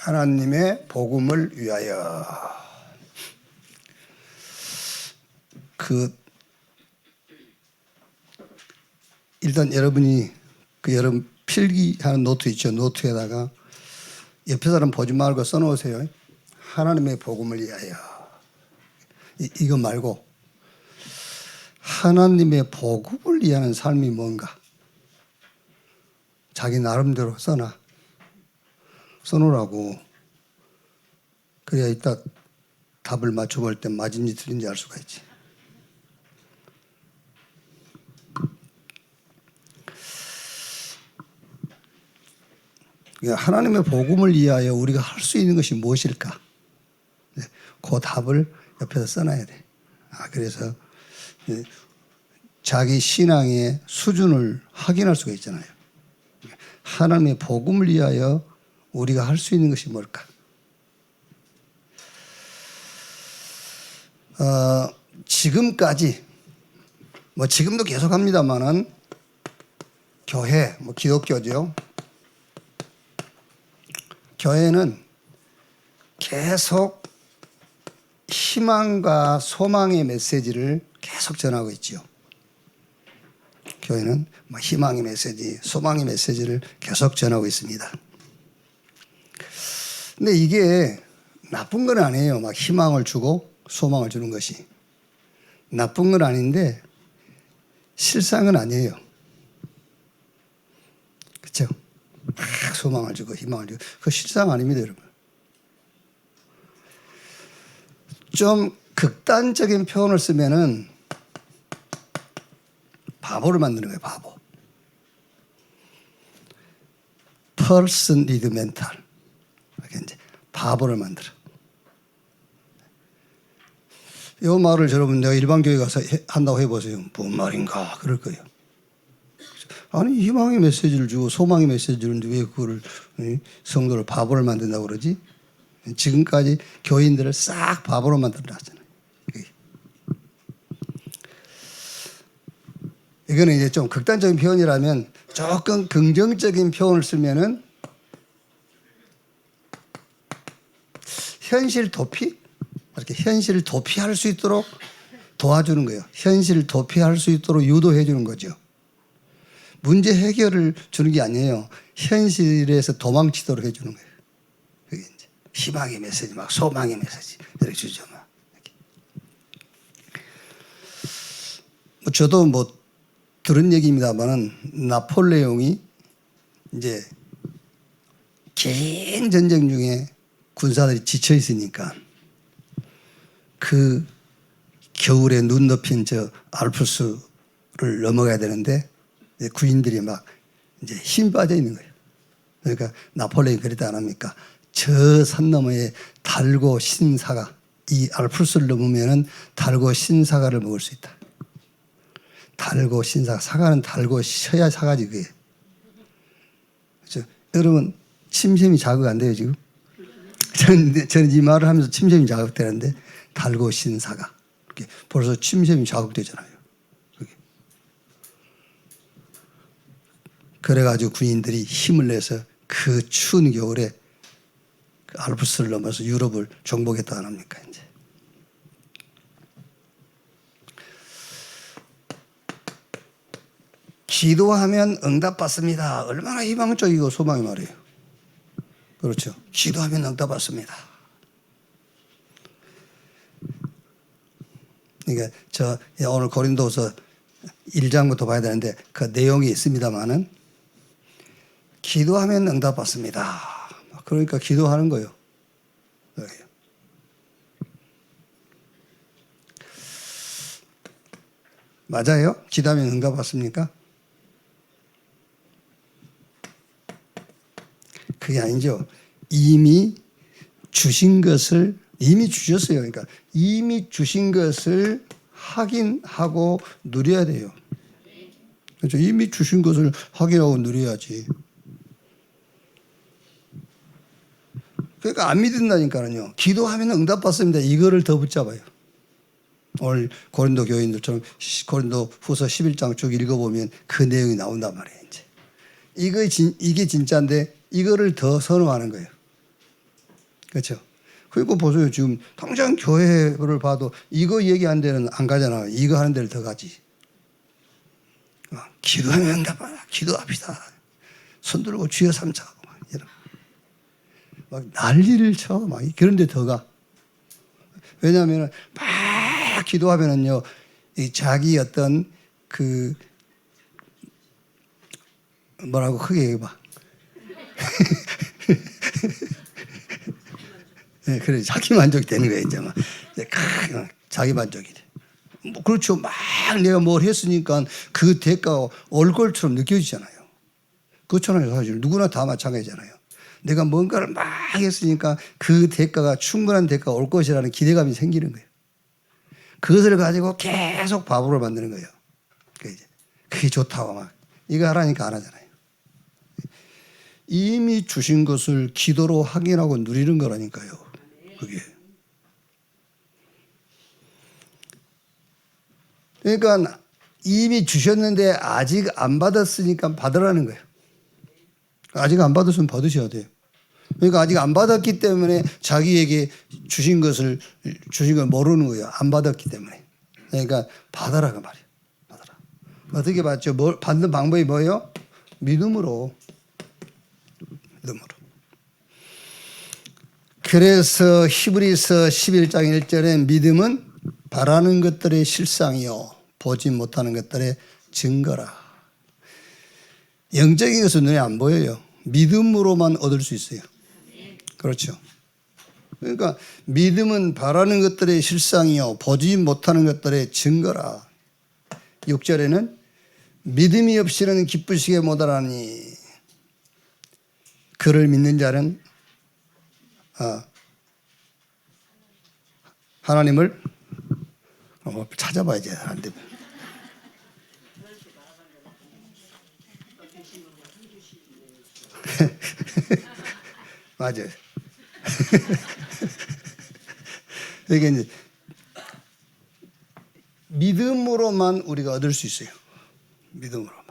하나님의 복음을 위하여. 일단 여러분이 여러분 필기하는 노트 있죠. 노트에다가 옆에 사람 보지 말고 써놓으세요. 하나님의 복음을 위하여. 이거 말고 하나님의 복음을 위하는 삶이 뭔가 자기 나름대로 써놓으라고. 그래야 이따 답을 맞춰볼 때 맞은지 틀린지 알 수가 있지. 하나님의 복음을 위하여 우리가 할 수 있는 것이 무엇일까? 그 답을 옆에서 써놔야 돼. 그래서 자기 신앙의 수준을 확인할 수가 있잖아요. 하나님의 복음을 위하여 우리가 할 수 있는 것이 뭘까? 지금까지 지금도 계속 합니다만은 교회, 기독교죠. 교회는 계속 희망과 소망의 메시지를 계속 전하고 있지요. 교회는 희망의 메시지, 소망의 메시지를 계속 전하고 있습니다. 근데 이게 나쁜 건 아니에요. 희망을 주고 소망을 주는 것이. 나쁜 건 아닌데 실상은 아니에요. 그렇죠? 소망을 주고 희망을 주고. 그거 실상 아닙니다, 여러분. 좀 극단적인 표현을 쓰면은 바보를 만드는 거예요, 바보. person lead mental. 이제 바보를 만들어. 이 말을 여러분 내가 일반교회 가서 한다고 해보세요. 뭔 말인가? 그럴 거예요. 아니, 희망의 메시지를 주고 소망의 메시지를 주는데 왜 그거를 성도를 바보를 만든다고 그러지? 지금까지 교인들을 싹 바보로 만들어놨잖아요. 이거는 이제 좀 극단적인 표현이라면 조금 긍정적인 표현을 쓰면은 현실 도피? 이렇게 현실을 도피할 수 있도록 도와주는 거예요. 현실을 도피할 수 있도록 유도해 주는 거죠. 문제 해결을 주는 게 아니에요. 현실에서 도망치도록 해 주는 거예요. 그게 이제 희망의 메시지, 소망의 메시지 이렇게 주죠. 저도 들은 얘기입니다만은 나폴레옹이 이제 긴 전쟁 중에 군사들이 지쳐 있으니까 그 겨울에 눈 덮인 저 알프스를 넘어가야 되는데 군인들이 이제 힘 빠져 있는 거예요. 그러니까 나폴레옹이 그랬다 안 합니까? 저 산 너머에 달고 신 사과, 이 알프스를 넘으면은 달고 신 사과를 먹을 수 있다. 달고 신 사과, 사과는 달고 쉬어야 사과지 그게. 그렇죠? 여러분 침샘이 자극 안 돼요 지금? 저는 이 말을 하면서 침샘이 자극되는데 달고 신 사과. 벌써 침샘이 자극되잖아요. 그래가지고 군인들이 힘을 내서 그 추운 겨울에 그 알프스를 넘어서 유럽을 정복했다 안 합니까 이제. 기도하면 응답받습니다. 얼마나 희망적이고 소망이 말이에요. 그렇죠. 기도하면 응답받습니다. 그러니까 저 오늘 고린도서 1장부터 봐야 되는데 그 내용이 있습니다만은 기도하면 응답받습니다. 그러니까 기도하는 거예요. 맞아요? 기도하면 응답받습니까? 그게 아니죠. 이미 주신 것을 이미 주셨어요. 그러니까 이미 주신 것을 확인하고 누려야 돼요. 그렇죠. 이미 주신 것을 확인하고 누려야지. 그러니까 안 믿는다니까요. 기도하면 응답받습니다. 이거를 더 붙잡아요. 오늘 고린도 교인들처럼 고린도 후서 11장 쭉 읽어보면 그 내용이 나온단 말이에요. 이제. 이게 진짜인데 이거를 더 선호하는 거예요. 그렇죠? 그리고 보세요. 지금 당장 교회를 봐도 이거 얘기하는 데는 안 가잖아요. 이거 하는 데를 더 가지. 기도하면 응답하라. 기도합시다. 손 들고 주여 삼자. 이런. 막 난리를 쳐. 막 그런 데 더 가. 왜냐하면 막 기도하면은요, 이 자기 어떤 그 뭐라고 크게 얘기해봐. 네, 그래 자기 만족이 되는 거예요. 이제 막 자기 만족이 돼. 뭐 그렇죠. 막 내가 뭘 했으니까 그 대가가 올 것처럼 느껴지잖아요. 그렇잖아요. 사실 누구나 다 마찬가지잖아요. 내가 뭔가를 막 했으니까 그 대가가 충분한 대가가 올 것이라는 기대감이 생기는 거예요. 그것을 가지고 계속 바보를 만드는 거예요. 그게 좋다고 막 이거 하라니까 안 하잖아요. 이미 주신 것을 기도로 확인하고 누리는 거라니까요. 그게. 그러니까 이미 주셨는데 아직 안 받았으니까 받으라는 거예요. 아직 안 받았으면 받으셔야 돼요. 그러니까 아직 안 받았기 때문에 자기에게 주신 걸 모르는 거예요. 안 받았기 때문에. 그러니까 받아라 그 말이에요. 받아라. 어떻게 받죠? 받는 방법이 뭐예요? 믿음으로. 그래서 히브리서 11장 1절에 믿음은 바라는 것들의 실상이요 보지 못하는 것들의 증거라. 영적인 것은 눈에 안 보여요. 믿음으로만 얻을 수 있어요. 그렇죠. 그러니까 믿음은 바라는 것들의 실상이요 보지 못하는 것들의 증거라. 6절에는 믿음이 없이는 기쁘시게 못하나니 그를 믿는 자는 하나님을 찾아봐야지. 안 되면. 맞아요. 이게 이제 믿음으로만 우리가 얻을 수 있어요. 믿음으로만.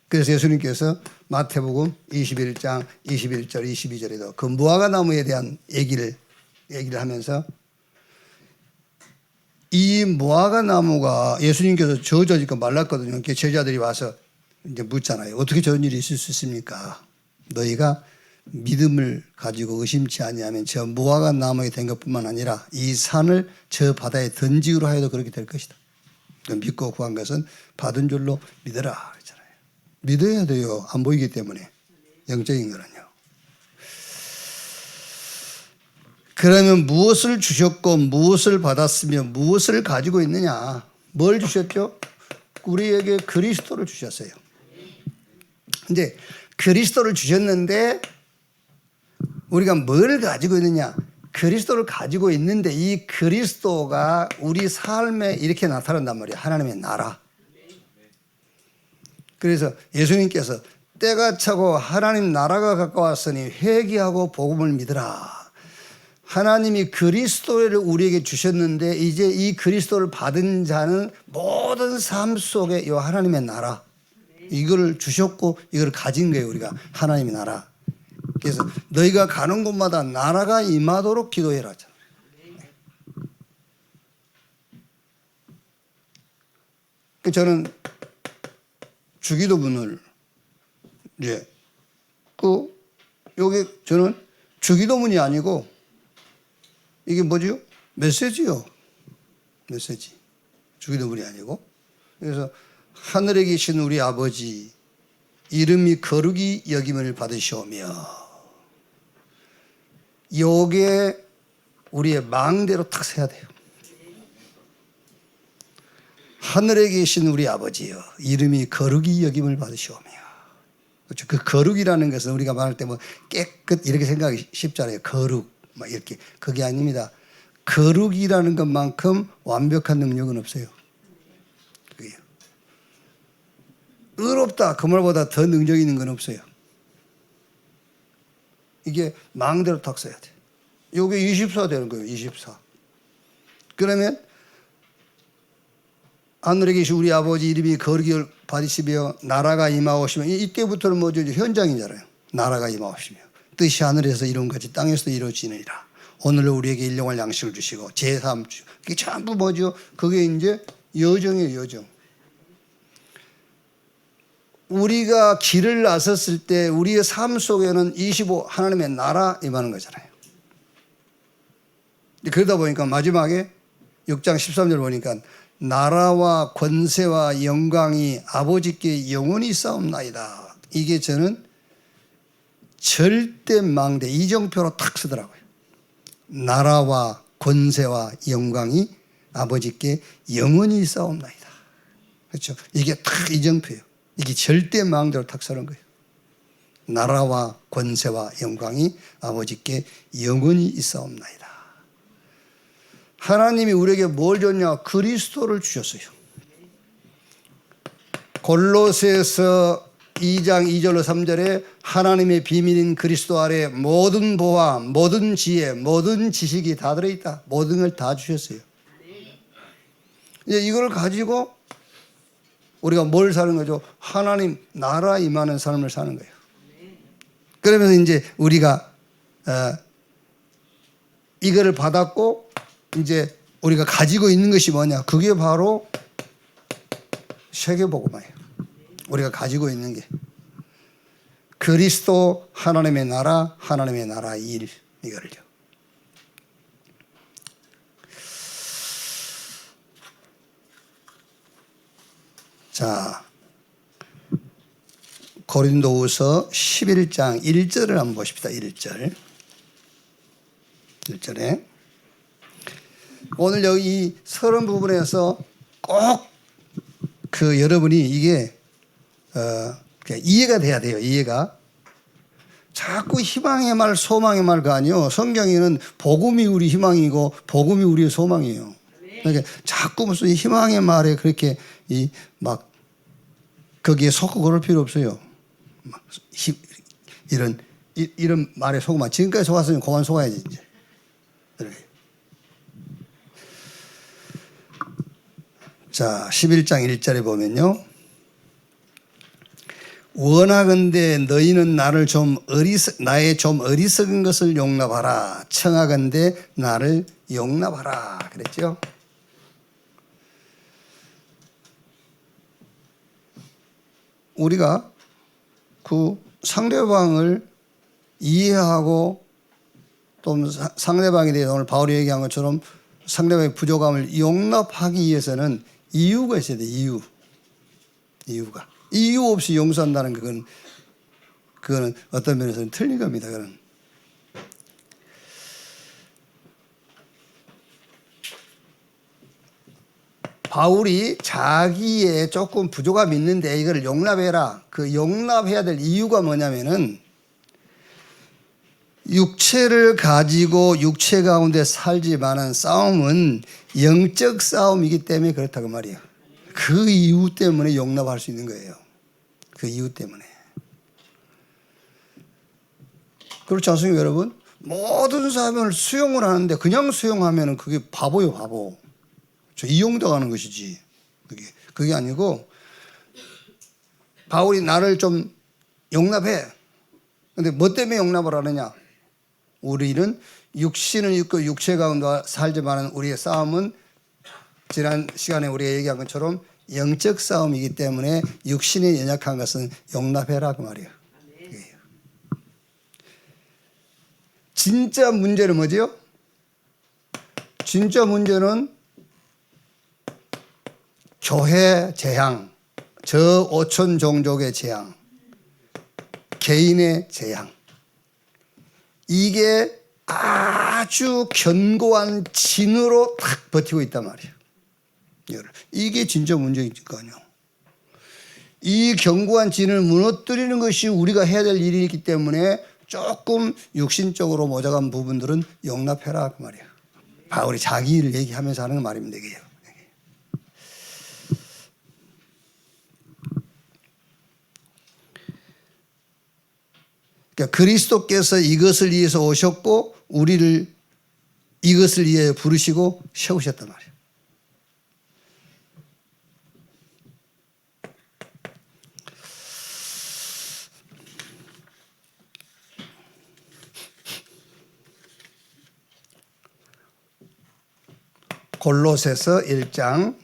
그래서 예수님께서 마태복음 21장 21절 22절에도 그 무화과 나무에 대한 얘기를 하면서 이 무화과 나무가 예수님께서 젖으니까 말랐거든요. 제자들이 와서 이제 묻잖아요. 어떻게 저런 일이 있을 수 있습니까? 너희가 믿음을 가지고 의심치 아니하면 저 무화과 나무에 된 것뿐만 아니라 이 산을 저 바다에 던지기로 하여도 그렇게 될 것이다. 믿고 구한 것은 받은 줄로 믿어라 그랬잖아요. 믿어야 돼요. 안 보이기 때문에. 영적인 거는요. 그러면 무엇을 주셨고 무엇을 받았으며 무엇을 가지고 있느냐? 뭘 주셨죠? 우리에게 그리스도를 주셨어요. 이제 그리스도를 주셨는데 우리가 뭘 가지고 있느냐? 그리스도를 가지고 있는데 이 그리스도가 우리 삶에 이렇게 나타난단 말이에요. 하나님의 나라. 그래서 예수님께서 때가 차고 하나님 나라가 가까웠으니 회개하고 복음을 믿으라. 하나님이 그리스도를 우리에게 주셨는데 이제 이 그리스도를 받은 자는 모든 삶 속에 이 하나님의 나라 이걸 주셨고 이걸 가진 거예요. 우리가 하나님의 나라. 그래서 너희가 가는 곳마다 나라가 임하도록 기도해라. 저는 주기도문을 이제 요게 저는 주기도문이 아니고 이게 뭐죠? 메시지요. 메시지. 주기도문이 아니고. 그래서 하늘에 계신 우리 아버지 이름이 거룩히 여김을 받으시오며 요게 우리의 망대로 탁 서야 돼요. 하늘에 계신 우리 아버지여 이름이 거룩히 여김을 받으시오며. 그렇죠. 그 거룩이라는 것은 우리가 말할 때 뭐 깨끗 이렇게 생각하기 쉽잖아요. 거룩 막 이렇게. 그게 아닙니다. 거룩이라는 것만큼 완벽한 능력은 없어요. 그게요. 의롭다 그 말보다 더 능력 있는 건 없어요. 이게 망대로 탁 써야 돼. 요게 24 되는 거예요. 24. 그러면 하늘에 계신 우리 아버지 이름이 거룩히 받으시며 나라가 임하오시며 이때부터는 뭐죠? 현장이잖아요. 나라가 임하오시며 뜻이 하늘에서 이룬 것이 땅에서도 이루어지느니라. 오늘 우리에게 일용할 양식을 주시고 제3 주. 그게 전부 뭐죠? 그게 이제 여정이에요, 여정. 우리가 길을 나섰을 때 우리의 삶 속에는 25 하나님의 나라 임하는 거잖아요. 그러다 보니까 마지막에 6장 13절 보니까 나라와 권세와 영광이 아버지께 영원히 있사옵나이다. 이게 저는 절대 망대 이정표로 탁 쓰더라고요. 나라와 권세와 영광이 아버지께 영원히 있사옵나이다. 그렇죠? 이게 탁 이정표예요. 이게 절대 망대로 탁 서는 거예요. 나라와 권세와 영광이 아버지께 영원히 있사옵나이다. 하나님이 우리에게 뭘 줬냐? 그리스도를 주셨어요. 골로새서 2장 2절로 3절에 하나님의 비밀인 그리스도 아래 모든 보화, 모든 지혜, 모든 지식이 다 들어있다. 모든 걸 다 주셨어요. 이제 이걸 가지고 우리가 뭘 사는 거죠? 하나님 나라 임하는 삶을 사는 거예요. 그러면서 이제 우리가 이거를 받았고 이제 우리가 가지고 있는 것이 뭐냐? 그게 바로 세계복음화예요. 우리가 가지고 있는 게 그리스도 하나님의 나라, 하나님의 나라 일 이거를요. 자, 고린도후서 11장 1절을 한번 보십시다. 1절에 오늘 여기 이 서론 부분에서 꼭 그 여러분이 이게 이해가 돼야 돼요. 이해가. 자꾸 희망의 말, 소망의 말가 아니요. 성경에는 복음이 우리 희망이고 복음이 우리의 소망이에요. 그러니까 자꾸 무슨 희망의 말에 그렇게 막 거기에 속고 그럴 필요 없어요. 이런 말에 속으면 지금까지 속았으면 그만 속아야지 이제. 자, 11장 1절에 보면요. 원하건대 너희는 나의 좀 어리석은 것을 용납하라. 청하건대 나를 용납하라. 그랬죠? 우리가 그 상대방을 이해하고 또 상대방에 대해서 오늘 바울이 얘기한 것처럼 상대방의 부족함을 용납하기 위해서는 이유가 있어야 돼. 이유가. 이유 없이 용서한다는 그거는 어떤 면에서는 틀린 겁니다. 그건. 바울이 자기의 조금 부족함이 있는데 이걸 용납해라. 그 용납해야 될 이유가 뭐냐면은 육체를 가지고 육체 가운데 살지만은 싸움은 영적 싸움이기 때문에 그렇다고 말이에요. 그 이유 때문에 용납할 수 있는 거예요. 그 이유 때문에. 그렇지 않습니까, 여러분? 모든 사람을 수용을 하는데 그냥 수용하면 그게 바보요, 바보. 이용당하는 것이지. 그게 아니고 바울이 나를 좀 용납해. 근데 뭐 때문에 용납을 하느냐? 우리는 육신을 입고 육체 가운데 살지만 우리의 싸움은 지난 시간에 우리가 얘기한 것처럼 영적 싸움이기 때문에 육신에 연약한 것은 용납해라 그 말이에요. 진짜 문제는 뭐지요? 진짜 문제는 교회 재앙, 저 5천 종족의 재앙, 개인의 재앙. 이게 아주 견고한 진으로 탁 버티고 있단 말이에요. 이게 진짜 문제일 거 아니에요. 이 견고한 진을 무너뜨리는 것이 우리가 해야 될 일이기 때문에 조금 육신적으로 모자란 부분들은 용납해라 그 말이에요. 바울이 자기 일을 얘기하면서 하는 말입니다. 이게요. 그러니까 그리스도께서 이것을 위해서 오셨고 우리를 이것을 위해 부르시고 세우셨단 말이에요. 골로새서 1장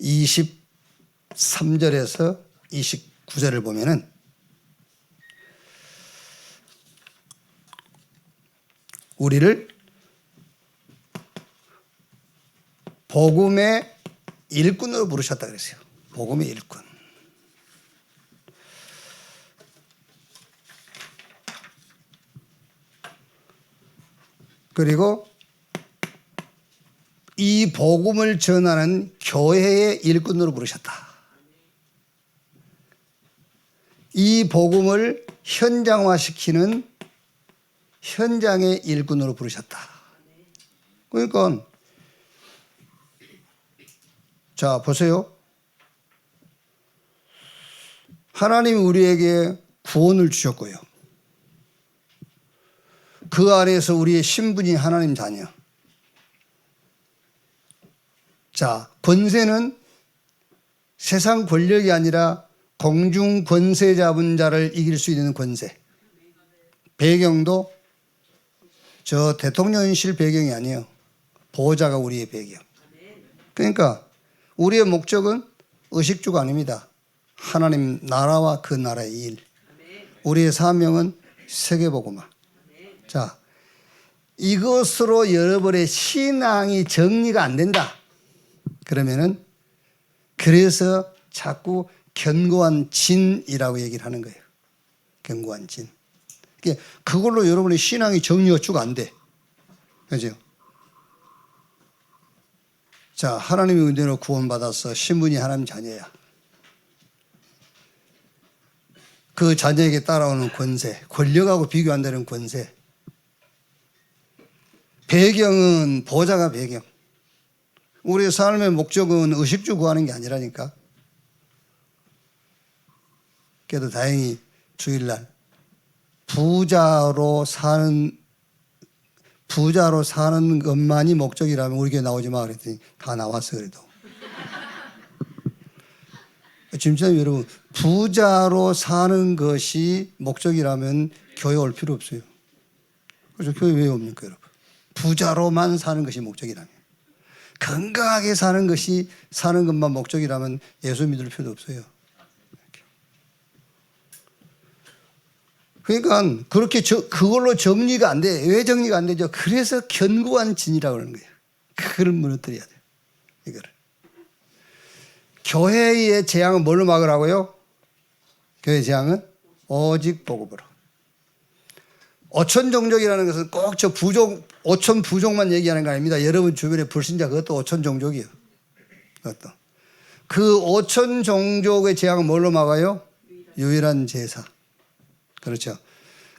23절에서 29절을 보면은 우리를 복음의 일꾼으로 부르셨다 그랬어요. 복음의 일꾼. 그리고 이 복음을 전하는 교회의 일꾼으로 부르셨다. 이 복음을 현장화시키는 현장의 일꾼으로 부르셨다. 그러니까 자 보세요. 하나님이 우리에게 구원을 주셨고요. 그 안에서 우리의 신분이 하나님 자녀. 자, 권세는 세상 권력이 아니라 공중 권세 잡은 자를 이길 수 있는 권세. 배경도 저 대통령실 배경이 아니에요. 보호자가 우리의 배경. 그러니까 우리의 목적은 의식주가 아닙니다. 하나님 나라와 그 나라의 일. 우리의 사명은 세계복음화. 자, 이것으로 여러분의 신앙이 정리가 안 된다. 그러면은 그래서 자꾸 견고한 진이라고 얘기를 하는 거예요. 견고한 진. 그걸로 여러분의 신앙이 정리가 쭉 안 돼. 그죠? 자, 하나님의 은혜로 구원받아서 신분이 하나님 자녀야. 그 자녀에게 따라오는 권세, 권력하고 비교 안 되는 권세. 배경은 보호자가 배경. 우리의 삶의 목적은 의식주 구하는 게 아니라니까. 그래도 다행히 주일날 부자로 사는 것만이 목적이라면 우리 교회 나오지 마 그랬더니 다 나왔어. 그래도 지금 여러분, 부자로 사는 것이 목적이라면 교회 올 필요 없어요. 그래서 교회 왜 옵니까 여러분? 부자로만 사는 것이 목적이라면, 건강하게 사는 것만 목적이라면 예수 믿을 필요도 없어요. 그러니까 그렇게 그걸로 정리가 안 돼. 왜 정리가 안 되죠? 그래서 견고한 진이라고 하는 거예요. 그걸 무너뜨려야 돼요. 이거를. 교회의 재앙은 뭘로 막으라고요? 교회의 재앙은 오직 복음으로. 오천 종족이라는 것은 꼭 저 오천 부족만 얘기하는 거 아닙니다. 여러분 주변에 불신자 그것도 오천 종족이에요. 그것도. 그 오천 종족의 재앙은 뭘로 막아요? 유일한 제사. 그렇죠.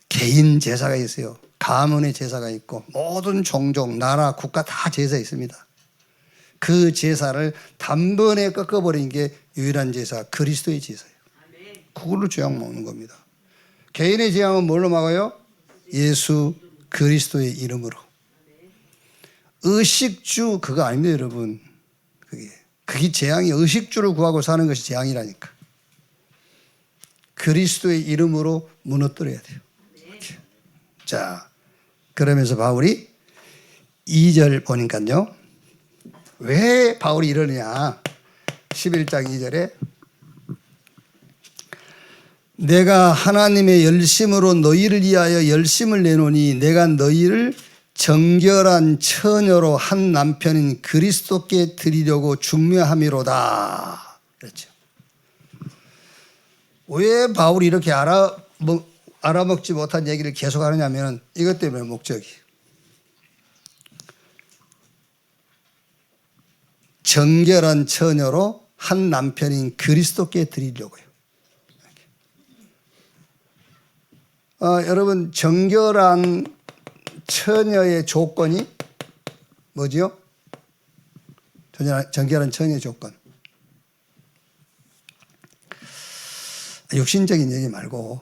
개인 제사가 있어요. 가문의 제사가 있고 모든 종족, 나라, 국가 다 제사 있습니다. 그 제사를 단번에 꺾어버린 게 유일한 제사, 그리스도의 제사예요. 그걸로 재앙 먹는 겁니다. 개인의 재앙은 뭘로 막아요? 예수 그리스도의 이름으로. 의식주 그거 아닙니다 여러분. 그게 재앙이, 의식주를 구하고 사는 것이 재앙이라니까. 그리스도의 이름으로 무너뜨려야 돼요. 자, 그러면서 바울이 2절 보니까요. 왜 바울이 이러느냐. 11장 2절에 내가 하나님의 열심으로 너희를 위하여 열심을 내노니 내가 너희를 정결한 처녀로 한 남편인 그리스도께 드리려고 중매함이로다. 그렇죠. 왜 바울이 이렇게 알아먹지 못한 얘기를 계속 하느냐면 이것 때문에 목적이. 정결한 처녀로 한 남편인 그리스도께 드리려고요. 여러분 정결한 처녀의 조건이 뭐지요? 정결한 처녀의 조건. 육신적인 얘기 말고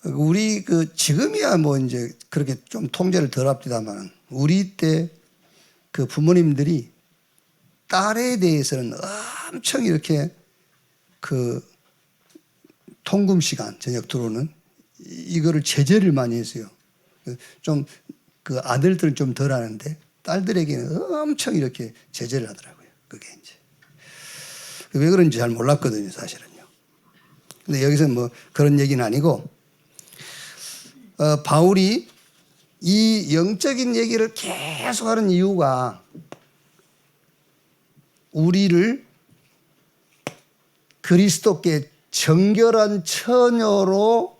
우리 지금이야 뭐 이제 그렇게 좀 통제를 덜 합니다만 우리 때 그 부모님들이 딸에 대해서는 엄청 이렇게 통금 시간 저녁 들어오는 이거를 제재를 많이 했어요. 좀 그 아들들은 좀 덜 하는데 딸들에게는 엄청 이렇게 제재를 하더라고요. 그게 이제 왜 그런지 잘 몰랐거든요, 사실은요. 근데 여기서 뭐 그런 얘기는 아니고 바울이 이 영적인 얘기를 계속하는 이유가 우리를 그리스도께 정결한 처녀로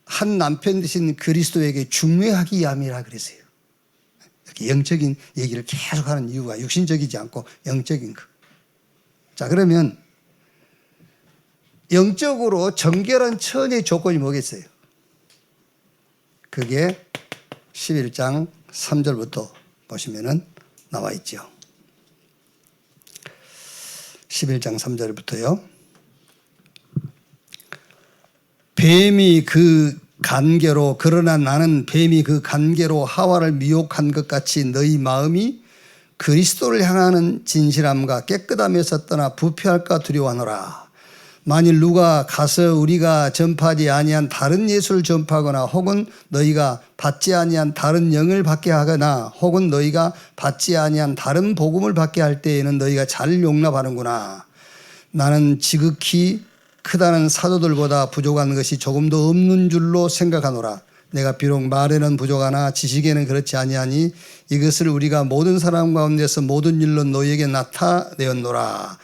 한 남편 되신 그리스도에게 중매하기 위함이라 그랬어요. 이렇게 영적인 얘기를 계속하는 이유가 육신적이지 않고 영적인 거. 자, 그러면 영적으로 정결한 처녀의 조건이 뭐겠어요? 그게 11장 3절부터 보시면은 나와 있죠. 11장 3절부터요. 뱀이 그 간계로 그러나 나는 뱀이 그 간계로 하와를 미혹한 것 같이 너희 마음이 그리스도를 향하는 진실함과 깨끗함에서 떠나 부패할까 두려워하노라. 만일 누가 가서 우리가 전파하지 아니한 다른 예수를 전파하거나 혹은 너희가 받지 아니한 다른 영을 받게 하거나 혹은 너희가 받지 아니한 다른 복음을 받게 할 때에는 너희가 잘 용납하는구나. 나는 지극히 크다는 사도들보다 부족한 것이 조금도 없는 줄로 생각하노라. 내가 비록 말에는 부족하나 지식에는 그렇지 아니하니 이것을 우리가 모든 사람 가운데서 모든 일로 너희에게 나타내었노라.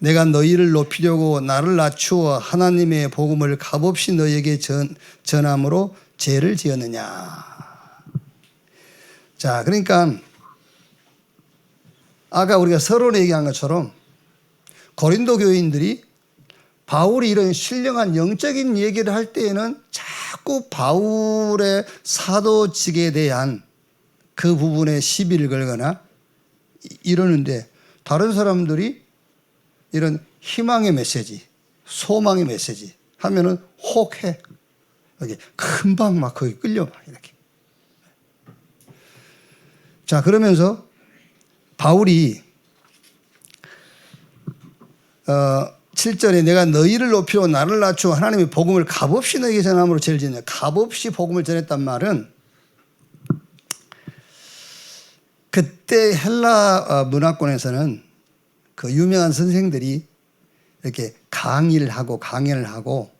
내가 너희를 높이려고 나를 낮추어 하나님의 복음을 값없이 너희에게 전함으로 죄를 지었느냐. 자, 그러니까 아까 우리가 서론에 얘기한 것처럼 고린도 교인들이 바울이 이런 신령한 영적인 얘기를 할 때에는 자꾸 바울의 사도직에 대한 그 부분에 시비를 걸거나 이러는데 다른 사람들이 이런 희망의 메시지, 소망의 메시지 하면은 혹해. 여기 금방 막 거기 끌려 막 이렇게. 자, 그러면서 바울이 7절에 내가 너희를 높이고 나를 낮추어 하나님의 복음을 값없이 너희에게 전함으로 죄를 지었냐. 값없이 복음을 전했단 말은 그때 헬라 문화권에서는 그 유명한 선생들이 이렇게 강의를 하고 강연을 하고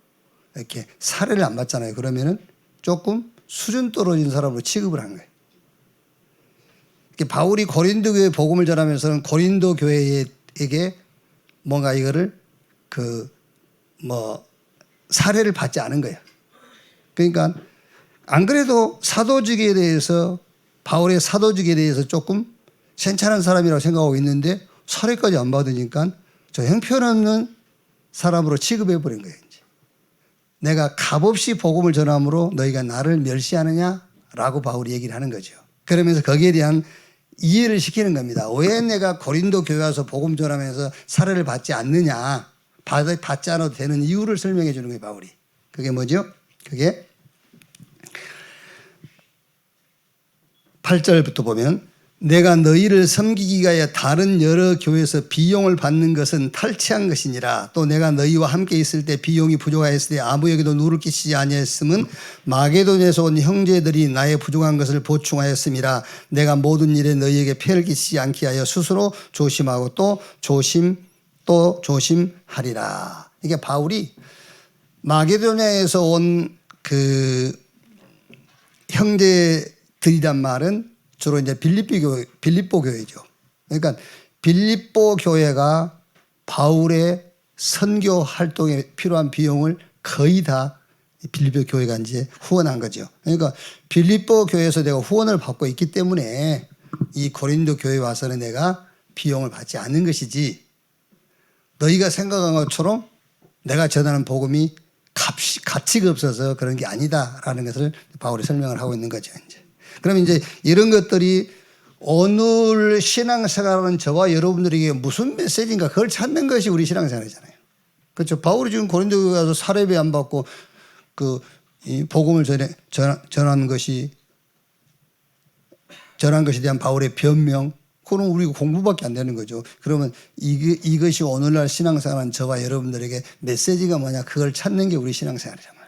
이렇게 사례를 안 받잖아요. 그러면은 조금 수준 떨어진 사람으로 취급을 한 거예요. 바울이 고린도 교회 복음을 전하면서는 고린도 교회에게 뭔가 이거를 사례를 받지 않은 거예요. 그러니까 안 그래도 사도직에 대해서 바울의 사도직에 대해서 조금 괜찮은 사람이라고 생각하고 있는데 사례까지 안 받으니까 저 형편없는 사람으로 취급해 버린 거예요. 이제. 내가 값없이 복음을 전함으로 너희가 나를 멸시하느냐라고 바울이 얘기를 하는 거죠. 그러면서 거기에 대한 이해를 시키는 겁니다. 왜 내가 고린도 교회 와서 복음 전하면서 사례를 받지 않느냐, 받지 않아도 되는 이유를 설명해 주는 거예요, 바울이. 그게 뭐죠? 그게 8절부터 보면 내가 너희를 섬기기 위하여 다른 여러 교회에서 비용을 받는 것은 탈취한 것이니라. 또 내가 너희와 함께 있을 때 비용이 부족하였을 때 아무에게도 누를 끼치지 아니하였음은 마게도냐에서 온 형제들이 나의 부족한 것을 보충하였음이라. 내가 모든 일에 너희에게 폐를 끼치지 않게 하여 스스로 조심하고 또 조심하리라. 이게 바울이 마게도냐에서 온 그 형제들이란 말은 주로 이제 빌립보 교회죠. 그러니까 빌립보 교회가 바울의 선교 활동에 필요한 비용을 거의 다 빌립보 교회가 이제 후원한 거죠. 그러니까 빌립보 교회에서 내가 후원을 받고 있기 때문에 이 고린도 교회에 와서는 내가 비용을 받지 않는 것이지 너희가 생각한 것처럼 내가 전하는 복음이 가치가 없어서 그런 게 아니다라는 것을 바울이 설명을 하고 있는 거죠. 이제. 그러면 이제 이런 것들이 오늘 신앙생활하는 저와 여러분들에게 무슨 메시지인가 그걸 찾는 것이 우리 신앙생활이잖아요. 그렇죠. 바울이 지금 고린도에 가서 사례비 안 받고 이 복음을 전한 것에 대한 바울의 변명, 그건 우리가 공부밖에 안 되는 거죠. 그러면 이것이 오늘날 신앙생활하는 저와 여러분들에게 메시지가 뭐냐 그걸 찾는 게 우리 신앙생활이란 말이에요.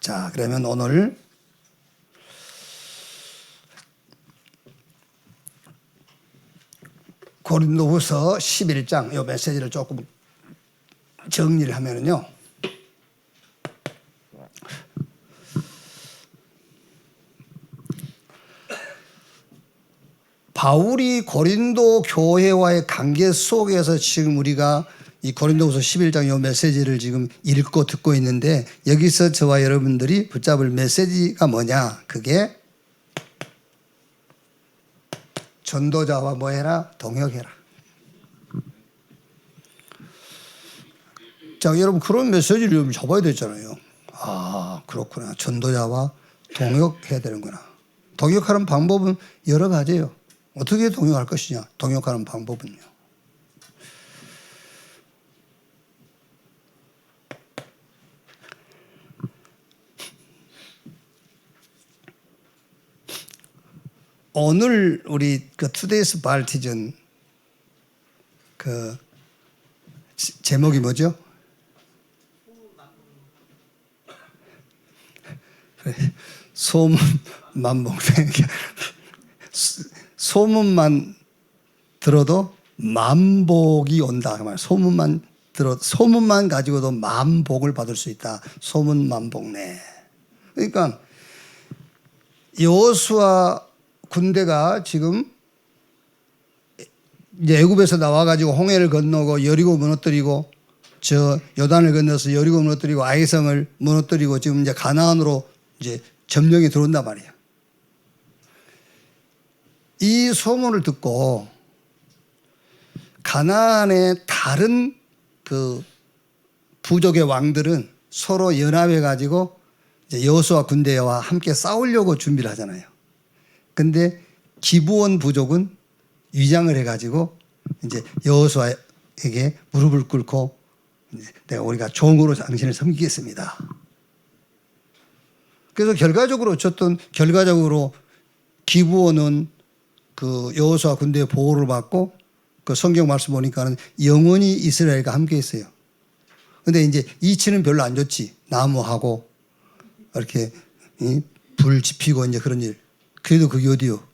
자, 그러면 오늘 고린도후서 11장 이 메시지를 조금 정리를 하면은요. 바울이 고린도 교회와의 관계 속에서 지금 우리가 이 고린도후서 11장 이 메시지를 지금 읽고 듣고 있는데, 여기서 저와 여러분들이 붙잡을 메시지가 뭐냐? 그게 전도자와 뭐 해라? 동역해라. 자, 여러분 그런 메시지를 잡아야 되잖아요. 아, 그렇구나. 전도자와 동역해야 되는구나. 동역하는 방법은 여러 가지예요. 어떻게 동역할 것이냐? 동역하는 방법은요. 오늘 우리 그 투데이스 발티전 그 제목이 뭐죠? 소문 만복. 소문만 들어도 만복이 온다. 소문만 가지고도 만복을 받을 수 있다. 소문 만복네. 그러니까 여호수아 군대가 지금 이제 애굽에서 나와가지고 홍해를 건너고 여리고 무너뜨리고 저 요단을 건너서 여리고 무너뜨리고 아이성을 무너뜨리고 지금 이제 가나안으로 이제 점령이 들어온단 말이에요. 이 소문을 듣고 가나안의 다른 그 부족의 왕들은 서로 연합해 가지고 이제 여호수아 군대와 함께 싸우려고 준비를 하잖아요. 근데 기브온 부족은 위장을 해 가지고 이제 여호수아에게 무릎을 꿇고 내가 우리가 종으로 당신을 섬기겠습니다. 그래서 결과적으로 기브온은 그 여호수아 군대의 보호를 받고 그 성경 말씀 보니까는 영원히 이스라엘과 함께 있어요. 근데 이제 이치는 별로 안 좋지. 나무하고 이렇게 불 지피고 이제 그런 일. 그래도 그게 어디요?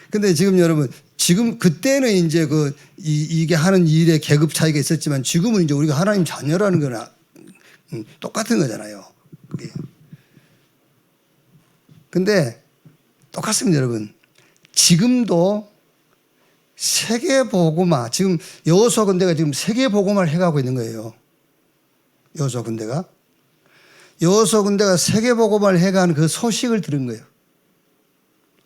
근데 지금 여러분, 지금 그때는 이제 이게 하는 일의 계급 차이가 있었지만 지금은 이제 우리가 하나님 자녀라는 거나 똑같은 거잖아요. 그게. 근데 똑같습니다, 여러분. 지금도 세계복음화, 지금 여호수아 군대가 지금 세계복음화를 해가고 있는 거예요. 여호수아 군대가 세계복음화를 해가는 그 소식을 들은 거예요.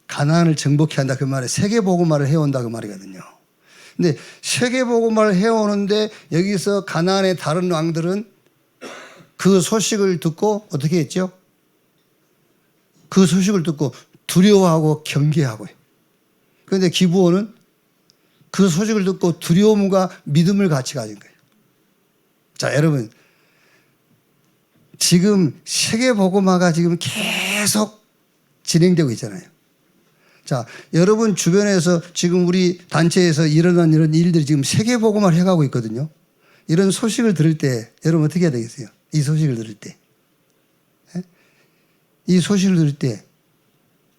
가나안을 정복해야 한다 그 말에 세계복음화를 해온다 그 말이거든요. 근데 세계복음화를 해오는데 여기서 가나안의 다른 왕들은 그 소식을 듣고 어떻게 했죠? 그 소식을 듣고 두려워하고 경계하고요. 그런데 기브온은 그 소식을 듣고 두려움과 믿음을 같이 가진 거예요. 자, 여러분, 지금 세계복음화가 지금 계속 진행되고 있잖아요. 자, 여러분 주변에서 지금 우리 단체에서 일어난 이런 일들이 지금 세계복음화를 해가고 있거든요. 이런 소식을 들을 때 여러분 어떻게 해야 되겠어요? 이 소식을 들을 때. 이 소식을 들을 때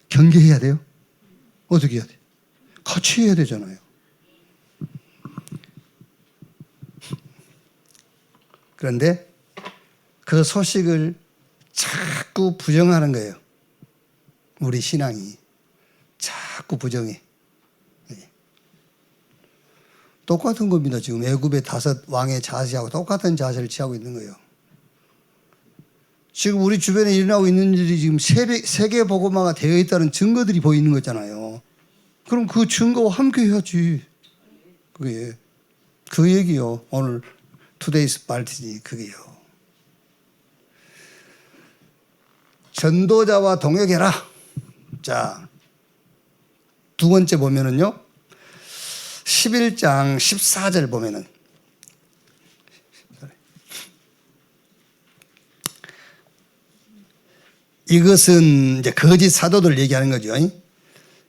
경계해야 돼요? 어떻게 해야 돼요? 같이 해야 되잖아요. 그런데 그 소식을 자꾸 부정하는 거예요. 우리 신앙이 자꾸 부정해. 똑같은 겁니다. 지금 애굽의 5 왕의 자세하고 똑같은 자세를 취하고 있는 거예요. 지금 우리 주변에 일어나고 있는 일이 지금 세계 복음화가 되어 있다는 증거들이 보이는 거잖아요. 그럼 그 증거와 함께 해야지. 그게 그 얘기요. 오늘 투데이스 발티지 그게요. 전도자와 동역해라. 자, 두 번째 보면은요. 11장 14절 보면은 이것은 이제 거짓 사도들 얘기하는 거죠.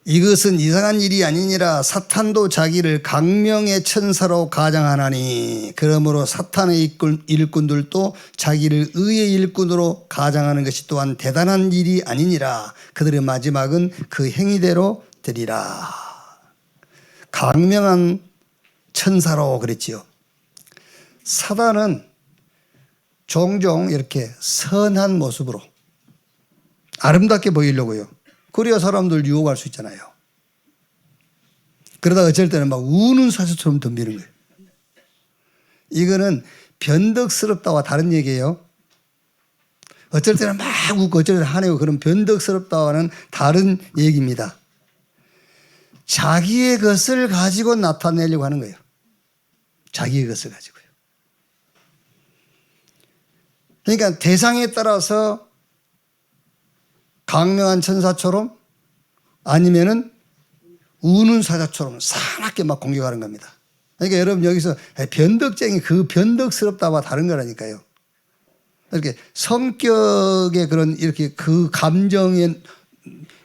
이것은 이상한 일이 아니니라. 사탄도 자기를 강명의 천사로 가장하나니 그러므로 사탄의 일꾼들도 자기를 의의 일꾼으로 가장하는 것이 또한 대단한 일이 아니니라. 그들의 마지막은 그 행위대로 되리라. 강명한 천사로 그랬지요. 사단은 종종 이렇게 선한 모습으로 아름답게 보이려고요. 그래야 사람들 유혹할 수 있잖아요. 그러다 어쩔 때는 막 우는 사슴처럼 덤비는 거예요. 이거는 변덕스럽다와 다른 얘기예요. 어쩔 때는 막 웃고 어쩔 때는 화내고 그런 변덕스럽다와는 다른 얘기입니다. 자기의 것을 가지고 나타내려고 하는 거예요. 자기의 것을 가지고요. 그러니까 대상에 따라서 강명한 천사처럼 아니면은 우는 사자처럼 사납게 막 공격하는 겁니다. 그러니까 여러분 여기서 변덕쟁이 그 변덕스럽다와 다른 거라니까요. 이렇게 성격의 그런 이렇게 그 감정의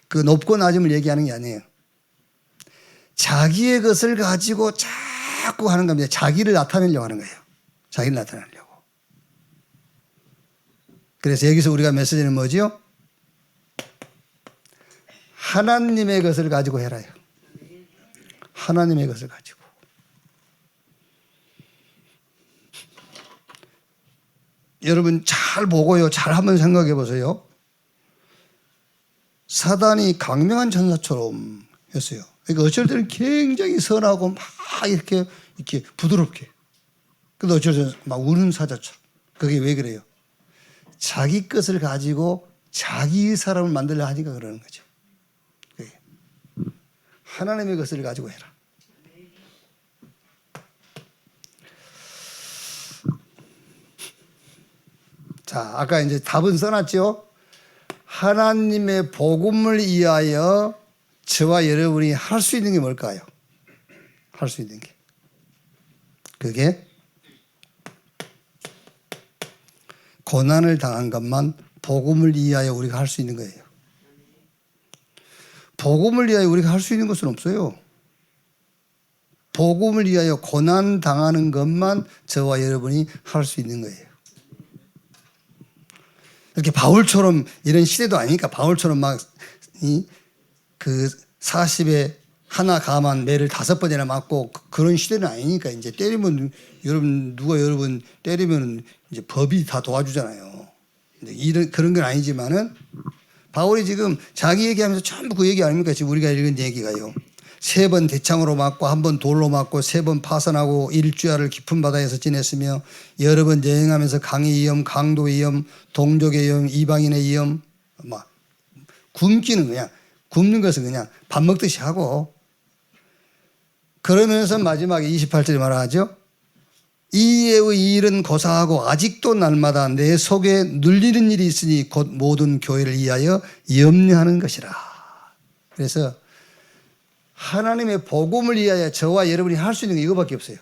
그 높고 낮음을 얘기하는 게 아니에요. 자기의 것을 가지고 자꾸 하는 겁니다. 자기를 나타내려고 하는 거예요. 자기를 나타내려고. 그래서 여기서 우리가 메시지는 뭐지요? 하나님의 것을 가지고 해라요. 하나님의 것을 가지고. 여러분 잘 보고요. 잘 한번 생각해 보세요. 사단이 강명한 천사처럼 했어요. 그러니까 어쩔 때는 굉장히 선하고 막 이렇게 부드럽게. 근데 어쩔 때는 막 우는 사자처럼. 그게 왜 그래요? 자기 것을 가지고 자기 사람을 만들려 하니까 그러는 거죠. 하나님의 것을 가지고 해라. 자, 아까 이제 답은 써놨죠? 하나님의 복음을 위하여 저와 여러분이 할 수 있는 게 뭘까요? 할 수 있는 게. 그게 고난을 당한 것만 복음을 위하여 우리가 할 수 있는 거예요. 복음을 위하여 우리가 할 수 있는 것은 없어요. 복음을 위하여 고난 당하는 것만 저와 여러분이 할 수 있는 거예요. 이렇게 바울처럼 이런 시대도 아니니까 바울처럼 막 그 40에 하나 감한 매를 5번이나 맞고 그런 시대는 아니니까 이제 때리면 여러분 때리면 이제 법이 다 도와주잖아요. 이런 그런 건 아니지만은 바울이 지금 자기 얘기하면서 전부 그 얘기 아닙니까? 지금 우리가 읽은 얘기가요. 3번 대창으로 맞고 1번 돌로 맞고 3번 파선하고 일주야를 깊은 바다에서 지냈으며 여러 번 여행하면서 강의 위험, 강도 위험, 동족의 위험, 이방인의 위험, 막 굶기는 그냥 굶는 것은 그냥 밥 먹듯이 하고 그러면서 마지막에 28절에 말하죠. 이의 일은 고사하고 아직도 날마다 내 속에 눌리는 일이 있으니 곧 모든 교회를 위하여 염려하는 것이라. 그래서 하나님의 복음을 위하여 저와 여러분이 할 수 있는 게 이거밖에 없어요.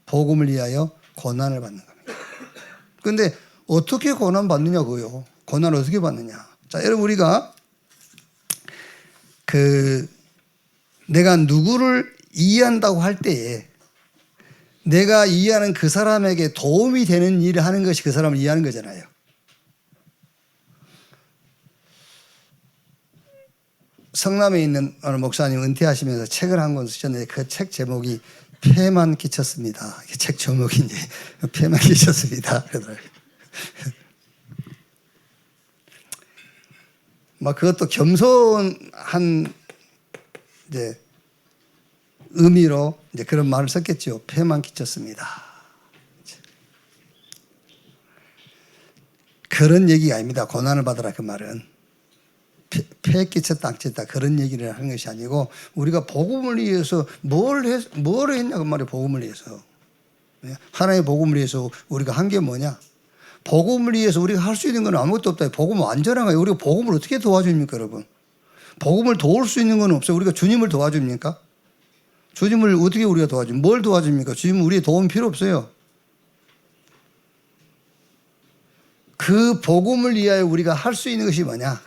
복음을 위하여 고난을 받는 겁니다. 그런데 어떻게 고난 받느냐고요. 고난을 어떻게 받느냐. 자, 여러분 우리가 내가 누구를 이해한다고 할 때에 내가 이해하는 그 사람에게 도움이 되는 일을 하는 것이 그 사람을 이해하는 거잖아요. 성남에 있는 어느 목사님 은퇴하시면서 책을 한 권 쓰셨는데 그 책 제목이 폐만 끼쳤습니다. 책 제목이 이제 폐만 끼쳤습니다. 그러더라고요. 막 그것도 겸손한 이제 의미로 이제 그런 말을 썼겠죠. 폐만 끼쳤습니다. 그런 얘기가 아닙니다. 고난을 받으라 그 말은. 폐 끼쳤다 안 끼쳤다 그런 얘기를 하는 것이 아니고 우리가 복음을 위해서 뭘 했냐 그 말이에요. 복음을 위해서. 하나님의 복음을 위해서 우리가 한 게 뭐냐. 복음을 위해서 우리가 할 수 있는 건 아무것도 없다. 복음은 완전한 거예요. 우리가 복음을 어떻게 도와줍니까 여러분. 복음을 도울 수 있는 건 없어요. 우리가 주님을 도와줍니까? 주님을 어떻게 우리가 도와줍니까? 뭘 도와줍니까? 주님은 우리의 도움 필요 없어요. 그 복음을 위하여 우리가 할 수 있는 것이 뭐냐?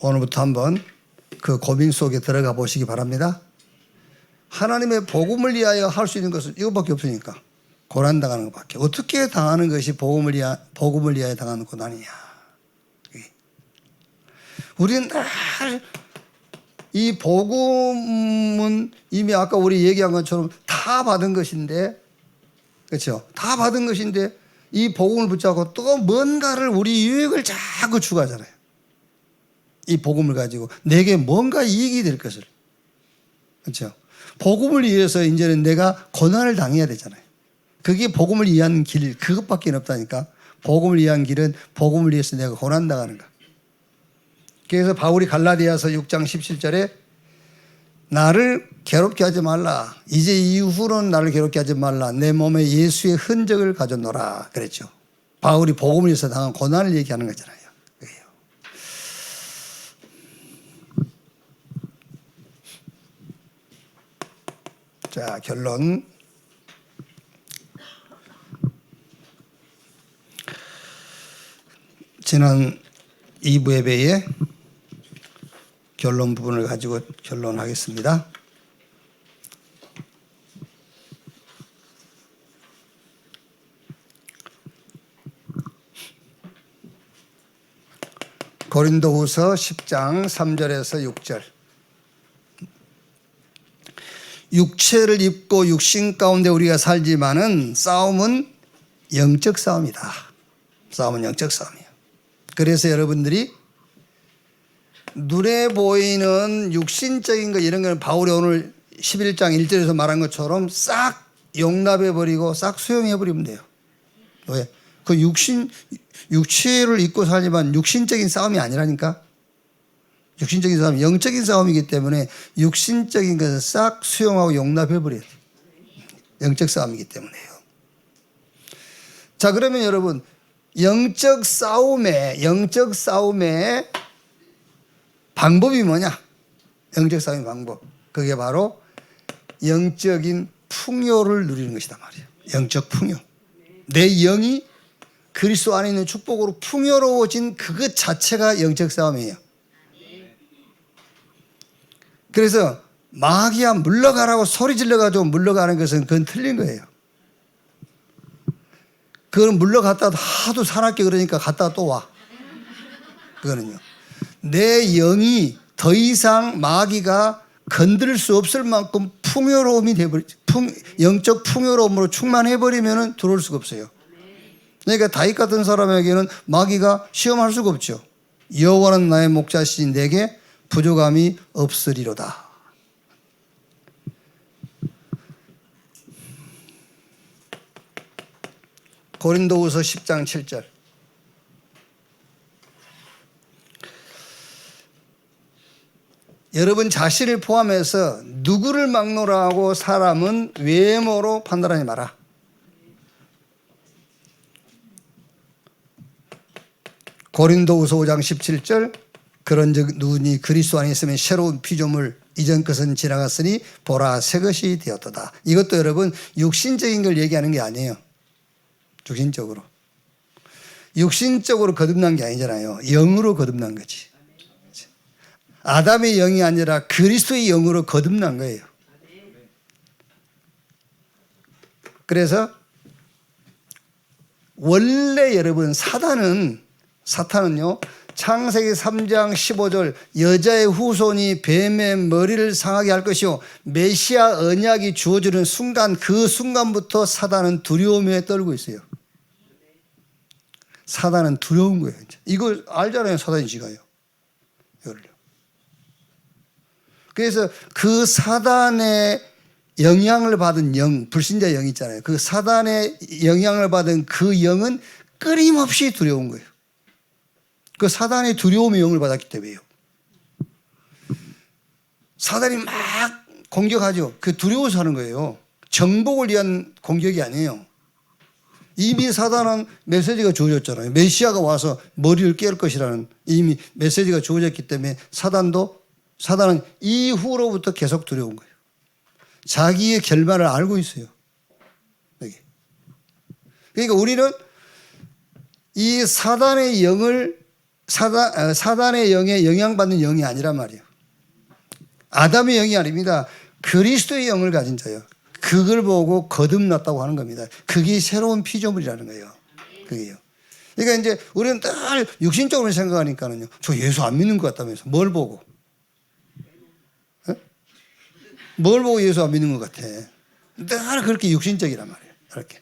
오늘부터 한번 그 고민 속에 들어가 보시기 바랍니다. 하나님의 복음을 위하여 할 수 있는 것은 이것밖에 없으니까. 고난당하는 것밖에. 어떻게 당하는 것이 복음을 위하여 당하는 고난이냐. 우리는 늘 이 복음은 이미 아까 우리 얘기한 것처럼 다 받은 것인데, 그렇죠? 다 받은 것인데 이 복음을 붙잡고 또 뭔가를 우리 유익을 자꾸 추구하잖아요. 이 복음을 가지고 내게 뭔가 이익이 될 것을. 그렇죠? 복음을 위해서 이제는 내가 고난을 당해야 되잖아요. 그게 복음을 위한 길, 그것밖에 없다니까. 복음을 위한 길은 복음을 위해서 내가 고난 당하는 거. 그래서 바울이 갈라디아서 6장 17절에 나를 괴롭게 하지 말라. 이제 이후로는 나를 괴롭게 하지 말라. 내 몸에 예수의 흔적을 가져놓으라. 그랬죠. 바울이 복음을 위해서 당한 고난을 얘기하는 거잖아요. 그래요. 자, 결론. 지난 2부 예배에 결론 부분을 가지고 결론하겠습니다. 고린도후서 10장 3절에서 6절. 육체를 입고 육신 가운데 우리가 살지만은 싸움은 영적 싸움이다. 싸움은 영적 싸움이에요. 그래서 여러분들이 눈에 보이는 육신적인 거 이런 거는 바울이 오늘 11장 1절에서 말한 것처럼 싹 용납해버리고 싹 수용해버리면 돼요. 왜? 그 육체를 입고 살지만 육신적인 싸움이 아니라니까. 육신적인 싸움, 영적인 싸움이기 때문에 육신적인 것을 싹 수용하고 용납해버려야 돼요. 영적 싸움이기 때문에요. 자, 그러면 여러분, 영적 싸움의 방법이 뭐냐? 영적 싸움의 방법. 그게 바로 영적인 풍요를 누리는 것이다 말이에요. 영적 풍요. 내 영이 그리스도 안에 있는 축복으로 풍요로워진 그것 자체가 영적 싸움이에요. 그래서 마귀야 물러가라고 소리 질러가지고 물러가는 것은 그건 틀린 거예요. 그거는 물러갔다가 하도 사납게 그러니까 갔다가 또 와. 그거는요. 내 영이 더 이상 마귀가 건드릴 수 없을 만큼 풍요로움이 돼버리죠. 영적 풍요로움으로 충만해버리면 들어올 수가 없어요. 그러니까 다윗 같은 사람에게는 마귀가 시험할 수가 없죠. 여호와는 나의 목자시니 내게 부족함이 없으리로다. 고린도후서 10장 7절. 여러분 자신을 포함해서 누구를 막론하고 사람은 외모로 판단하지 마라. 고린도후서 5장 17절. 그런즉 누구니 그리스도 안에 있으면 새로운 피조물 이전 것은 지나갔으니 보라 새 것이 되었도다. 이것도 여러분 육신적인 걸 얘기하는 게 아니에요. 육신적으로 거듭난 게 아니잖아요. 영으로 거듭난 거지. 아담의 영이 아니라 그리스도의 영으로 거듭난 거예요. 그래서 원래 여러분 사탄은요 창세기 3장 15절 여자의 후손이 뱀의 머리를 상하게 할 것이요 메시아 언약이 주어지는 순간 그 순간부터 사단은 두려움에 떨고 있어요. 사단은 두려운 거예요. 이거 알잖아요. 사단이 지가요. 이걸요. 그래서 그 사단의 영향을 받은 영, 불신자 영 있잖아요. 그 사단의 영향을 받은 그 영은 끊임없이 두려운 거예요. 그 사단의 두려움의 영을 받았기 때문에요. 사단이 막 공격하죠. 그 두려워서 하는 거예요. 정복을 위한 공격이 아니에요. 이미 사단은 메시지가 주어졌잖아요. 메시아가 와서 머리를 깰 것이라는 이미 메시지가 주어졌기 때문에 사단은 이후로부터 계속 두려운 거예요. 자기의 결말을 알고 있어요. 그러니까 우리는 이 사단의 영을 사단의 영에 영향받는 영이 아니란 말이에요. 아담의 영이 아닙니다. 그리스도의 영을 가진 자요. 그걸 보고 거듭났다고 하는 겁니다. 그게 새로운 피조물이라는 거예요. 그게요. 그러니까 이제 우리는 늘 육신적으로 생각하니까는요. 저 예수 안 믿는 것 같다면서. 뭘 보고? 에? 뭘 보고 예수 안 믿는 것 같아? 늘 그렇게 육신적이란 말이에요. 이렇게.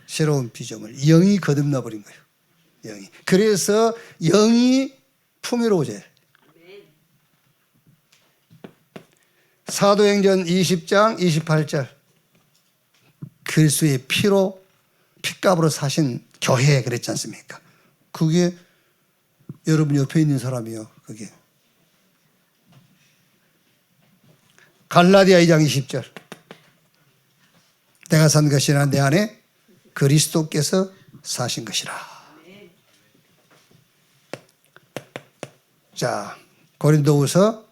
새로운 피조물. 영이 거듭나 버린 거예요. 영이. 그래서 영이 풍요로워져요. 사도행전 20장 28절. 그리스도의 피로 핏값으로 사신 교회 그랬지 않습니까? 그게 여러분 옆에 있는 사람이요. 그게. 갈라디아 2장 20절. 내가 산 것이나 내 안에 그리스도께서 사신 것이라. 자, 고린도후서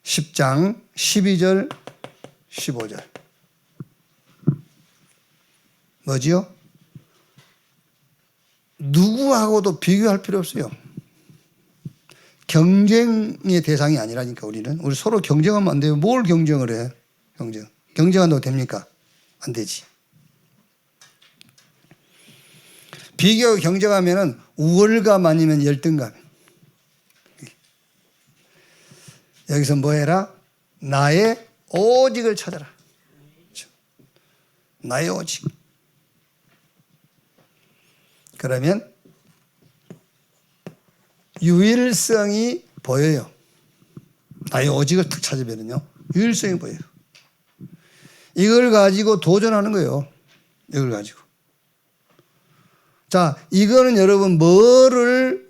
10장 12절 15절. 뭐지요? 누구하고도 비교할 필요 없어요. 경쟁의 대상이 아니라니까 우리는. 우리 서로 경쟁하면 안 돼요. 뭘 경쟁을 해? 경쟁한다고 됩니까? 안 되지. 비교 경쟁하면은 우월감 아니면 열등감. 여기서 뭐 해라? 나의 오직을 찾아라. 나의 오직. 그러면 유일성이 보여요. 나의 오직을 탁 찾으면요. 유일성이 보여요. 이걸 가지고 도전하는 거예요. 이걸 가지고. 자, 이거는 여러분 뭐를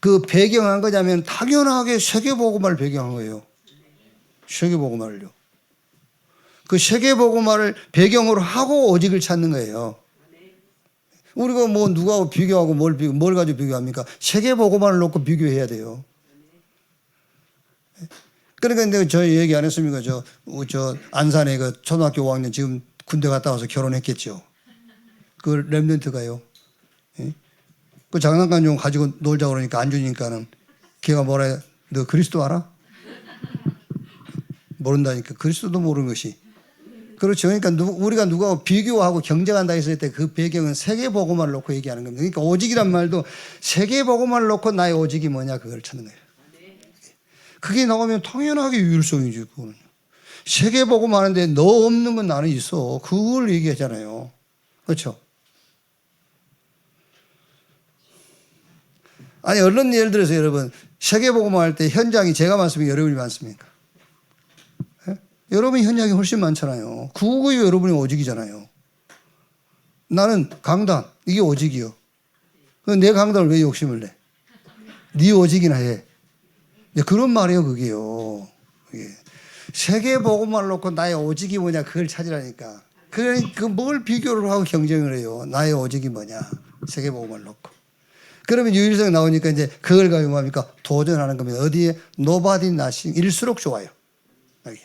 그 배경한 거냐면 당연하게 세계복음화를 배경한 거예요. 세계복음화를요. 그 세계복음화를 배경으로 하고 오직을 찾는 거예요. 우리가 뭐 누구하고 비교하고 뭘 가지고 비교합니까? 세계복음화를 놓고 비교해야 돼요. 그러니까 내가 저 얘기 안 했습니까? 저 안산에 그 초등학교 5학년 지금 군대 갔다 와서 결혼했겠죠. 그 랩런트가요. 그 장난감 좀 가지고 놀자 그러니까 안 주니까는 걔가 뭐라 해? 너 그리스도 알아? 모른다니까. 그리스도도 모르는 것이. 그렇죠. 그러니까 우리가 누구하고 비교하고 경쟁한다 했을 때 그 배경은 세계복음화를 놓고 얘기하는 겁니다. 그러니까 오직이란 말도 세계복음화를 놓고 나의 오직이 뭐냐 그걸 찾는 거예요. 그게 나오면 당연하게 유일성이지. 그거는. 세계복음화 하는데 너 없는 건 나는 있어. 그걸 얘기하잖아요. 그렇죠. 아니 얼른 예를 들어서 여러분 세계복음화 할 때 현장이 제가 많습니까? 여러분이 많습니까? 예? 여러분이 현장이 훨씬 많잖아요. 그거 여러분이 오직이잖아요. 나는 강단 이게 오직이요. 내 강단을 왜 욕심을 내? 네 오직이나 해. 그런 말이에요 그게요. 그게. 세계복음화를 놓고 나의 오직이 뭐냐 그걸 찾으라니까. 뭘 비교를 하고 경쟁을 해요. 나의 오직이 뭐냐 세계복음화를 놓고. 그러면 유일성 나오니까 이제 그걸 가지고 뭡니까? 도전하는 겁니다. 어디에? Nobody nothing. 일수록 좋아요. 여기.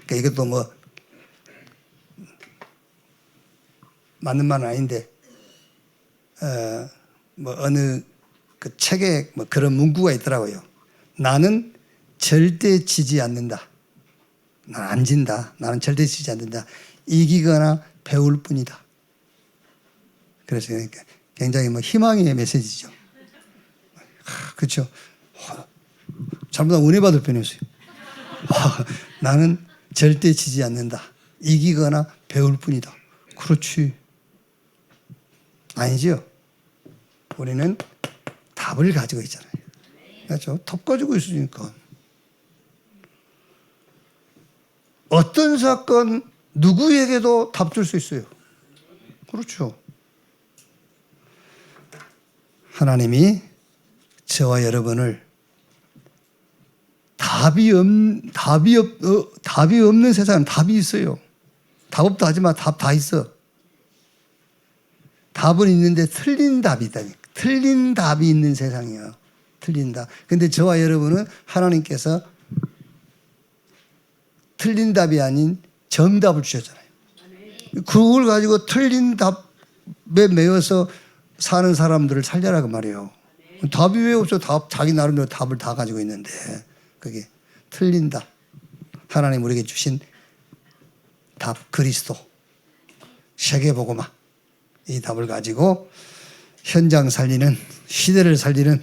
그러니까 이것도 뭐 맞는 말은 아닌데 뭐 어느 그 책에 뭐 그런 문구가 있더라고요. 나는 절대 지지 않는다. 난 안 진다. 나는 절대 지지 않는다. 이기거나 배울 뿐이다. 그래서 그러니까 굉장히 뭐 희망의 메시지죠. 그렇죠. 잘못하면 은혜 받을 뻔했어요. 나는 절대 지지 않는다. 이기거나 배울 뿐이다. 그렇지. 아니죠. 우리는 답을 가지고 있잖아요. 그렇죠. 답 가지고 있으니까. 어떤 사건 누구에게도 답 줄 수 있어요. 그렇죠. 하나님이 저와 여러분을 답이 없는 세상은 답이 있어요. 답 없다 하지 마. 답 다 있어. 답은 있는데 틀린 답이 있다니까. 틀린 답이 있는 세상이에요. 틀린 답. 근데 저와 여러분은 하나님께서 틀린 답이 아닌 정답을 주셨잖아요. 그걸 가지고 틀린 답에 매여서 사는 사람들을 살려라 그 말이에요. 답이 왜 없어? 자기 나름대로 답을 다 가지고 있는데 그게 틀린 답. 하나님 우리에게 주신 답 그리스도 세계복음화 이 답을 가지고 현장 살리는 시대를 살리는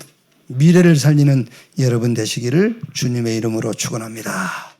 미래를 살리는 여러분 되시기를 주님의 이름으로 축원합니다.